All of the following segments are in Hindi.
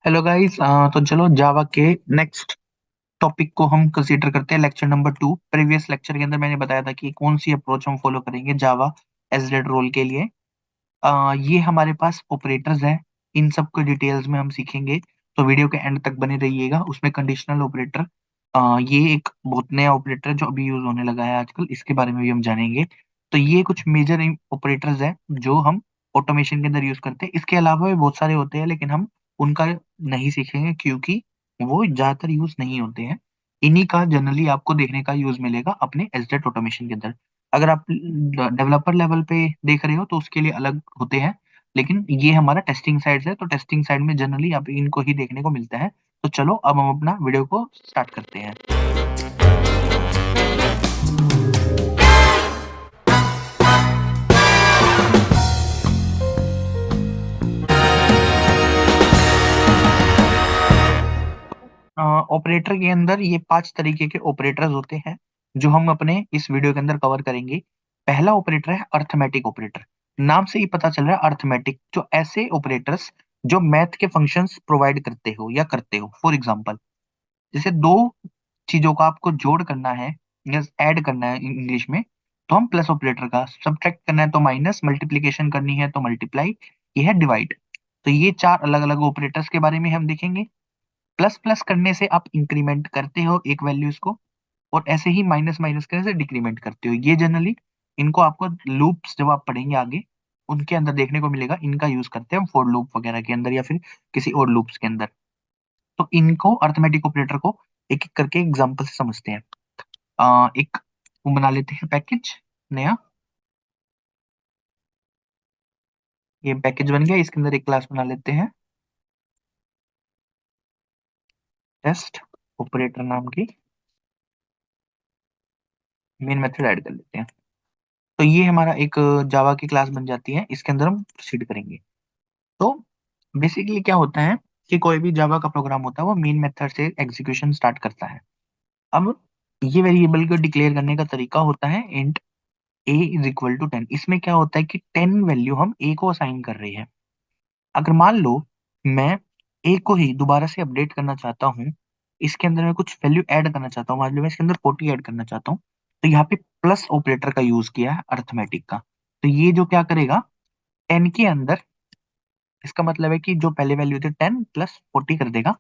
Hello guys. तो चलो जावा के नेक्स्ट टॉपिक को हम कंसीडर करते हैं, लेक्चर नंबर 2। प्रीवियस लेक्चर के अंदर मैंने बताया था कि कौन सी अप्रोच हम फॉलो करेंगे जावा एसजेड रोल के लिए। ये हमारे पास ऑपरेटर्स है, इन सब को डिटेल्स में हम सीखेंगे, तो वीडियो के एंड तक बने रहिएगा। उसमें कंडीशनल ऑपरेटर, ये एक बहुत नया ऑपरेटर है जो अभी यूज होने लगा है आजकल, इसके बारे में भी हम जानेंगे। तो ये कुछ मेजर ऑपरेटर्स है जो हम ऑटोमेशन के अंदर यूज करते हैं। इसके अलावा भी बहुत सारे होते हैं, लेकिन हम उनका नहीं सीखेंगे क्योंकि वो ज्यादातर यूज नहीं होते हैं। इन्हीं का जनरली आपको देखने का यूज मिलेगा अपने एसजेड ऑटोमेशन के अंदर। अगर आप डेवलपर लेवल पे देख रहे हो तो उसके लिए अलग होते हैं, लेकिन ये हमारा टेस्टिंग साइड है, तो टेस्टिंग साइड में जनरली आप इनको ही देखने को मिलता है। तो चलो अब हम अपना वीडियो को स्टार्ट करते हैं। ऑपरेटर के अंदर ये 5 तरीके के ऑपरेटर्स होते हैं जो हम अपने इस वीडियो के अंदर कवर करेंगे। पहला ऑपरेटर है अर्थमेटिक ऑपरेटर। नाम से ही पता चल रहा है अर्थमेटिक, जो ऐसे ऑपरेटर्स जो मैथ के फंक्शंस प्रोवाइड करते हो या करते हो। फॉर एग्जांपल, जैसे दो चीजों का आपको जोड़ करना है या ऐड करना है इंग्लिश में, तो हम प्लस ऑपरेटर का, सब्ट्रैक्ट करना है तो माइनस, मल्टीप्लीकेशन करनी है तो मल्टीप्लाई, ये है डिवाइड। तो ये 4 अलग अलग ऑपरेटर्स के बारे में हम देखेंगे। प्लस प्लस करने से आप इंक्रीमेंट करते हो एक वैल्यूज को, और ऐसे ही माइनस माइनस करने से डिक्रीमेंट करते हो। ये जनरली इनको आपको लूप्स जब आप पढ़ेंगे आगे उनके अंदर देखने को मिलेगा। इनका यूज करते हैं हम फॉर लूप वगैरह के अंदर या फिर किसी और लूप्स के अंदर। तो इनको अर्थमेटिक ऑपरेटर को एक एक करके एग्जांपल से समझते हैं। एक वो बना लेते हैं पैकेज नया। ये पैकेज बन गया, इसके अंदर एक क्लास बना लेते हैं टेस्ट ऑपरेटर नाम की। मेन मेथड ऐड कर लेते हैं। तो ये हमारा एक जावा की क्लास बन जाती है, इसके अंदर हम प्रोसीड करेंगे। तो बेसिकली क्या होता है कि कोई भी जावा का प्रोग्राम होता है वो मेन मेथड से एग्जीक्यूशन स्टार्ट करता है। अब ये वेरिएबल को डिक्लेयर करने का तरीका होता है int a is equal to 10। इसमें क्या होता है कि 10 वैल्यू हम ए को असाइन कर रहे हैं। अगर मान लो मैं ए को ही दोबारा से अपडेट करना चाहता हूँ, इसके अंदर मैं कुछ वैल्यू ऐड करना चाहता हूँ, मान लो मैं इसके अंदर 40 ऐड करना चाहता हूँ, तो यहाँ पे प्लस ऑपरेटर का यूज किया है अर्थमेटिक का। तो ये जो क्या करेगा, 10 के अंदर, इसका मतलब है कि जो पहले वैल्यू थे 10 प्लस 40 कर देगा,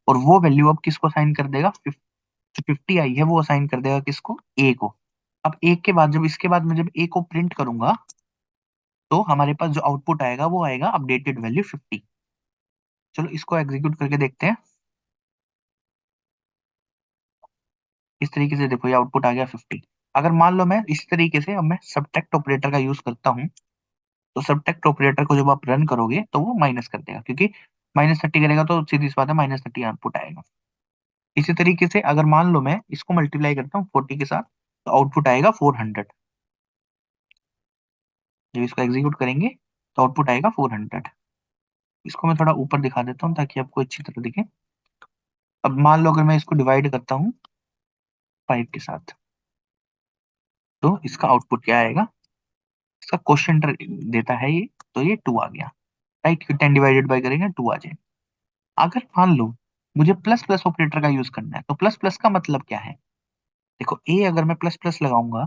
और वो वैल्यू अब किसको असाइन कर देगा, जो 50 आई है वो असाइन कर देगा किसको, ए को। अब एक के बाद, जब इसके बाद मैं जब ए को प्रिंट करूंगा, तो हमारे पास जो आउटपुट आएगा वो आएगा अपडेटेड वैल्यू 50। चलो इसको एग्जीक्यूट करके देखते हैं। इस तरीके से देखो ये आउटपुट आ गया 50। अगर मान लो मैं इस तरीके से अब मैं सबट्रैक्ट ऑपरेटर का यूज करता हूँ, तो सबट्रैक्ट ऑपरेटर को जब आप रन करोगे तो वो माइनस कर देगा, क्योंकि -30 करेगा तो सीधी सी बात है -30 आउटपुट आएगा। इसी तरीके से अगर मान लो मैं इसको मल्टीप्लाई करता हूँ 40 के साथ, तो आउटपुट आएगा 400। जब इसको एग्जीक्यूट करेंगे तो आउटपुट आएगा 400। इसको मैं थोड़ा ऊपर दिखा देता हूँ ताकि आपको अच्छी तरह दिखे। अब मान लो अगर मैं इसको डिवाइड करता हूँ 5 के साथ, तो इसका आउटपुट क्या आएगा, इसका क्वेश्चन देता है ये, तो ये 2 आ गया। राइट, 10 डिवाइडेड बाय करेंगे 2 आ जाए। अगर मान लो मुझे प्लस प्लस ऑपरेटर का यूज करना है, तो प्लस प्लस का मतलब क्या है, देखो ए अगर मैं प्लस प्लस लगाऊंगा,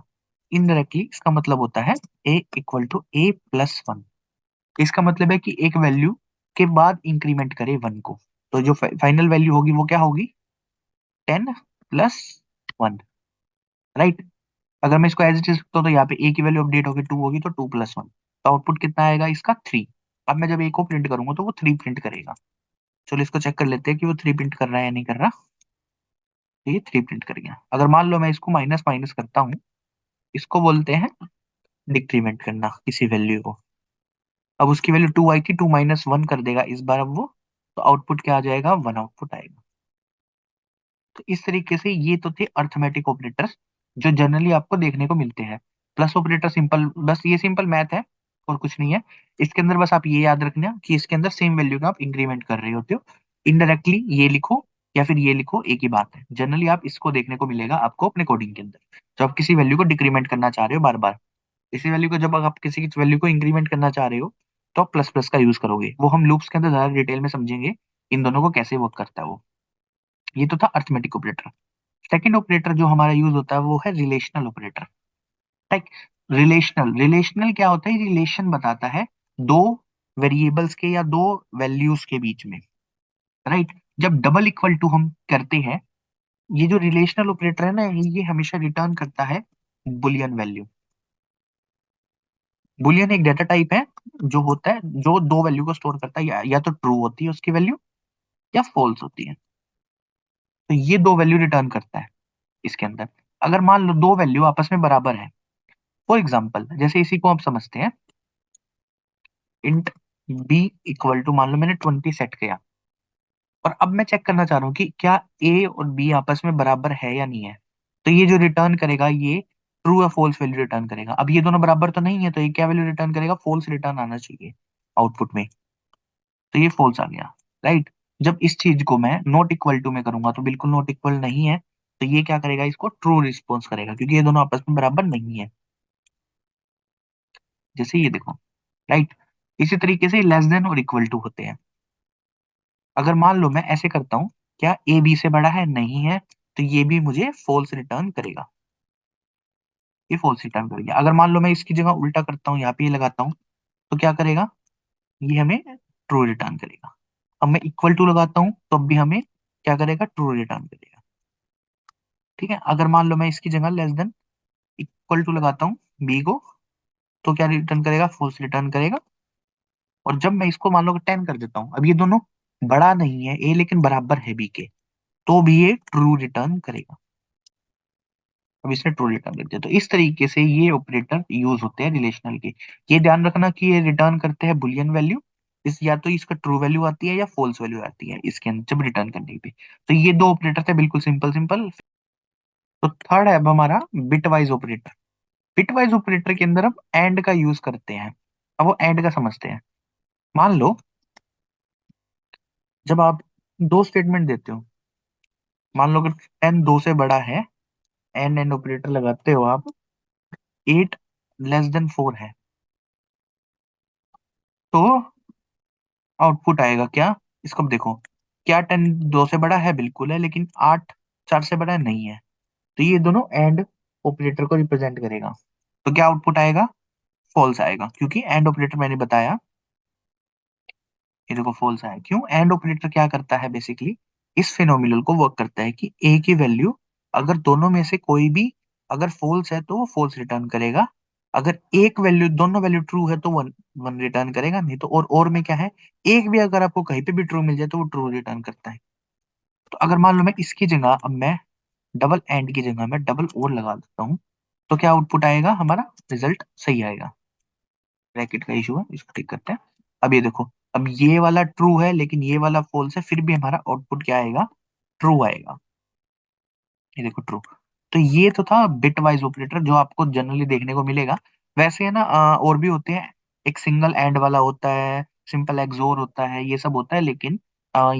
इनडायरेक्टली इसका मतलब होता है ए इक्वल टू ए प्लस 1। इसका मतलब है कि एक वैल्यू के बाद इंक्रीमेंट करे 1 को, तो जो फाइनल वैल्यू होगी वो क्या होगी, 10 प्लस 1। राइट। अगर मैं इसको एज इट इज रखता हूँ तो यहाँ पे ए की वैल्यू अपडेट होगी 2 होगी, तो 2 प्लस 1, तो आउटपुट कितना आएगा इसका 3। अब मैं जब ए को प्रिंट करूंगा तो वो 3 प्रिंट करेगा। चलो इसको चेक कर लेते हैं कि वो 3 प्रिंट कर रहा है या नहीं कर रहा। तो ये 3 प्रिंट कर गया। अगर मान लो मैं इसको माइनस माइनस करता हूँ, इसको बोलते हैं डिक्रीमेंट करना किसी वैल्यू को। अब उसकी वैल्यू 2 आई थी, 2 माइनस 1 कर देगा इस बार अब वो, तो आउटपुट क्या आ जाएगा, 1 आउटपुट आएगा। तो इस तरीके से ये तो थे अर्थमेटिक ऑपरेटर्स जो जनरली आपको देखने को मिलते हैं। प्लस ऑपरेटर सिंपल, बस ये सिंपल मैथ है और कुछ नहीं है। इसके अंदर बस आप ये याद रखना कि इसके अंदर सेम वैल्यू का आप इंक्रीमेंट कर रहे होते हो। इनडायरेक्टली ये लिखो या फिर ये लिखो, एक ही बात है। जनरली आप इसको देखने को मिलेगा आपको अपने कोडिंग के अंदर, जब आप किसी वैल्यू को डिक्रीमेंट करना चाह रहे हो बार बार। इसी वैल्यू को जब आप किसी की वैल्यू को इंक्रीमेंट करना चाह रहे हो, तो आप प्लस प्लस का यूज करोगे। वो हम लूप्स के अंदर ज्यादा डिटेल में समझेंगे इन दोनों को कैसे वर्क करता है वो। ये तो था अर्थमेटिक ऑपरेटर। सेकंड ऑपरेटर जो हमारा यूज होता है वो है relational operator. Like relational, relational क्या होता है? रिलेशन बताता है दो वेरिएबल्स के या दो वैल्यूज के बीच में, राइट। जब डबल इक्वल टू हम करते हैं, ये जो रिलेशनल ऑपरेटर है ना, ये हमेशा रिटर्न करता है बुलियन वैल्यू। बुलियन एक डेटा टाइप है जो होता है, जो दो वैल्यू को स्टोर करता है, या तो ट्रू होती है उसकी वैल्यू या फॉल्स होती है। तो ये दो वैल्यू रिटर्न करता है इसके अंदर। अगर मान लो दो वैल्यू आपस में बराबर है, फॉर एग्जाम्पल जैसे इसी को आप समझते हैं, इंट बी इक्वल टू, मान लो मैंने 20 सेट किया, और अब मैं चेक करना चाह रहा हूँ कि क्या ए और बी आपस में बराबर है या नहीं है। तो ये जो रिटर्न करेगा ये ट्रू या फॉल्स वैल्यू रिटर्न करेगा। अब ये दोनों बराबर तो नहीं है, तो ये क्या वैल्यू रिटर्न करेगा? फॉल्स रिटर्न आना चाहिए आउटपुट में। तो ये फॉल्स आ गया, राइट। जब इस चीज को मैं नॉट इक्वल टू में करूंगा तो बिल्कुल नॉट इक्वल नहीं है, तो ये क्या करेगा? इसको ट्रू रिस्पॉन्स करेगा, क्योंकि ये दोनों आपस में बराबर नहीं है। जैसे ये देखो, राइट। इसी तरीके से लेस देन और इक्वल टू होते हैं। अगर मान लो मैं ऐसे करता हूँ, क्या ए बी से बड़ा है? नहीं है, तो ये भी मुझे फॉल्स रिटर्न करेगा, ये फॉल्स रिटर्न करेगा। अगर मान लो मैं इसकी जगह उल्टा करता हूँ, यहाँ पे ये लगाता हूँ, तो क्या करेगा? ये हमें ट्रू रिटर्न करेगा। अब मैं इक्वल टू लगाता हूँ तो अब भी हमें क्या करेगा? ट्रू रिटर्न करेगा। ठीक है। अगर मान लो मैं इसकी जगह लेस देन इक्वल टू लगाता हूँ बी को, तो क्या रिटर्न करेगा? फॉल्स रिटर्न करेगा। और जब मैं इसको मान लो 10 कर देता हूँ, अब ये दोनों बड़ा नहीं है ए, लेकिन बराबर है बी के, तो भी ये ट्रू रिटर्न करेगा। अब इसने ट्रू रिटर्न कर दिया। तो इस तरीके से ये ऑपरेटर यूज होते हैं रिलेशनल के। ये ध्यान रखना कि ये रिटर्न करते हैं बुलियन वैल्यू, इस या तो इसका ट्रू वैल्यू आती है या फॉल्स वैल्यू आती है इसके अंदर जब रिटर्न करने पे। तो ये दो ऑपरेटर थे, बिल्कुल सिंपल सिंपल। तो थर्ड है अब हमारा बिटवाइज ऑपरेटर। बिटवाइज ऑपरेटर के अंदर अब एंड का यूज करते हैं। अब वो एंड का समझते हैं। मान लो जब आप दो स्टेटमेंट देते हो, मान लो अगर 10 2 से बड़ा है, एंड एंड ऑपरेटर लगाते हो आप, 8 लेस देन 4 है, तो आउटपुट आएगा क्या? इसको अब देखो, क्या 10 2 से बड़ा है? बिल्कुल है, लेकिन 8 4 से बड़ा नहीं है। तो ये दोनों एंड ऑपरेटर को रिप्रेजेंट करेगा। तो क्या आउटपुट आएगा? फॉल्स आएगा, क्योंकि एंड ऑपरेटर मैंने बताया, ये देखो फॉल्स आया। क्यों? एंड ऑपरेटर क्या करता है बेसिकली, इस फिनोमिनल को वर्क करता है कि ए की वैल्यू अगर दोनों में से कोई भी अगर फॉल्स है तो वो फॉल्स रिटर्न करेगा, अगर एक वैल्यू दोनों वैल्यू ट्रू है तो वन वन रिटर्न करेगा, नहीं तो और में क्या है, एक भी अगर आपको कहीं पे भी ट्रू मिल जाए तो वो ट्रू रिटर्न करता है। तो अगर मान लो मैं इसकी जगह अब मैं डबल एंड की जगह मैं डबल और लगा देता हूँ, तो क्या आउटपुट आएगा? हमारा रिजल्ट सही आएगा। ब्रैकेट का इशू है, इसको ठीक करते हैं। अब ये देखो, अब ये वाला ट्रू है लेकिन ये वाला फॉल्स है, फिर भी हमारा आउटपुट क्या आएगा? ट्रू आएगा। ये देखो ट्रू। तो ये तो था बिट वाइज ऑपरेटर जो आपको जनरली देखने को मिलेगा। वैसे है ना, और भी होते हैं। एक सिंगल एंड वाला होता है, सिंपल एक्सोर होता है, ये सब होता है, लेकिन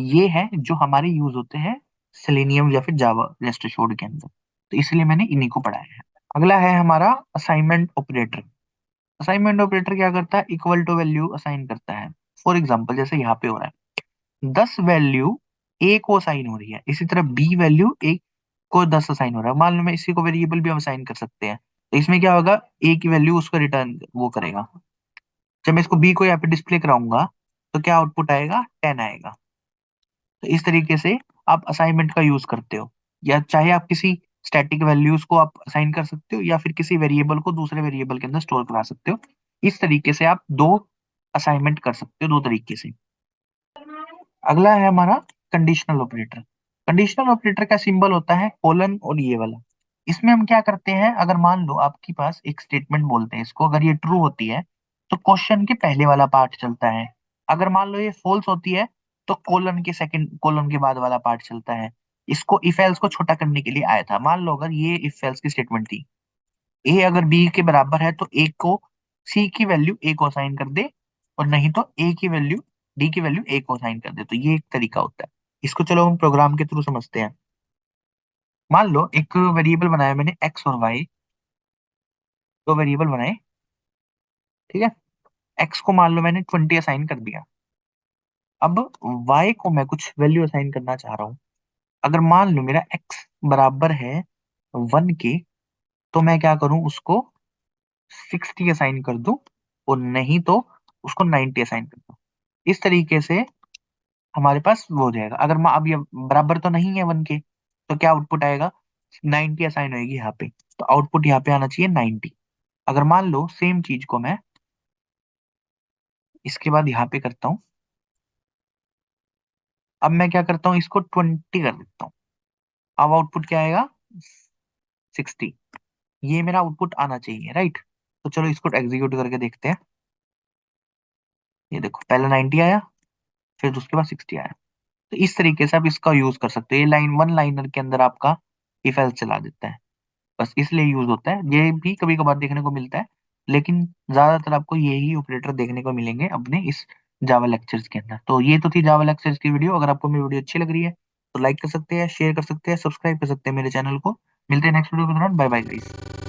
ये है जो हमारे यूज होते हैं सेलेनियम या फिर जावा रेस्ट एश्योर्ड के अंदर। तो इसलिए मैंने इन्हीं को पढ़ाया है। अगला है हमारा असाइनमेंट ऑपरेटर। असाइनमेंट ऑपरेटर क्या करता है? इक्वल टू वैल्यू असाइन करता है। फॉर एग्जाम्पल जैसे यहाँ पे हो रहा है, 10 वैल्यू ए को असाइन हो रही है, इसी तरह बी वैल्यू ए को 10 असाइन हो रहा है। मान लो मैं इसी को वेरिएबल भी हम असाइन कर सकते हैं, तो इसमें क्या होगा? ए की वैल्यू उसको रिटर्न वो करेगा। जब मैं इसको बी को यहाँ पे डिस्प्ले कराऊंगा, तो क्या आउटपुट आएगा? 10 आएगा। तो इस तरीके से आप असाइनमेंट का यूज करते हो, या चाहे आप किसी स्टैटिक वैल्यूज को आप असाइन कर सकते हो, या फिर किसी वेरिएबल को दूसरे वेरिएबल के अंदर स्टोर करा सकते हो। इस तरीके से आप दो असाइनमेंट कर सकते हो, दो तरीके से। अगला है हमारा कंडीशनल ऑपरेटर। कंडीशनल ऑपरेटर का सिंबल होता है कोलन और ये वाला। इसमें हम क्या करते हैं, अगर मान लो आपके पास एक स्टेटमेंट बोलते हैं इसको, अगर ये ट्रू होती है तो क्वेश्चन के पहले वाला पार्ट चलता है। अगर मान लो ये फॉल्स होती है तो कोलन के सेकंड कोलन के बाद वाला पार्ट चलता है। इसको इफ एल्स को छोटा करने के लिए आया था। मान लो अगर ये इफ एल्स की स्टेटमेंट थी, ए अगर बी के बराबर है तो ए को सी की वैल्यू ए को असाइन कर दे, और नहीं तो ए की वैल्यू डी की वैल्यू ए को असाइन कर दे। तो ये एक तरीका होता है। इसको चलो हम प्रोग्राम के थ्रू समझते हैं। मान लो एक वेरिएबल बनाया मैंने एक्स और वाई, दो वेरिएबल बनाए, ठीक है। एक्स को मान लो मैंने 20 असाइन कर दिया, अब y को मैं कुछ वैल्यू असाइन करना चाह रहा हूँ। अगर मान लो मेरा x बराबर है 1 के, तो मैं क्या करूं, उसको 60 असाइन कर दूं, और नहीं तो उसको 90 असाइन कर दूं। इस तरीके से हमारे पास वो हो जाएगा। अगर अब ये बराबर तो नहीं है 1 के, तो क्या आउटपुट आएगा, 90 असाइन होएगी यहाँ पे, तो आउटपुट यहाँ पे आना चाहिए 90। अगर मान लो सेम चीज को मैं इसके बाद यहाँ पे करता हूँ, अब मैं क्या करता हूँ, इसको 20 कर देता हूँ। अब आउटपुट क्या आएगा, 60। ये मेरा आउटपुट आना चाहिए, राइट। तो चलो इसको एग्जीक्यूट करके देखते हैं। ये देखो, पहले 90 आया, फिर उसके बाद 60 आया। तो इस तरीके से आप इसका यूज कर सकते हो। ये लाइन वन लाइनर के अंदर आपका इफ एल्स चला देता है, बस इसलिए यूज होता है। ये भी कभी कभार देखने को मिलता है, लेकिन ज्यादातर आपको यही ऑपरेटर देखने को मिलेंगे अपने इस जावा लेक्चर्स के अंदर। तो ये तो थी जावा लेक्चर्स की वीडियो। अगर आपको मेरी वीडियो अच्छी लग रही है तो लाइक कर सकते हैं, शेयर कर सकते हैं, सब्सक्राइब कर सकते हैं मेरे चैनल को। मिलते हैं नेक्स्ट वीडियो के दौरान। Bye bye guys.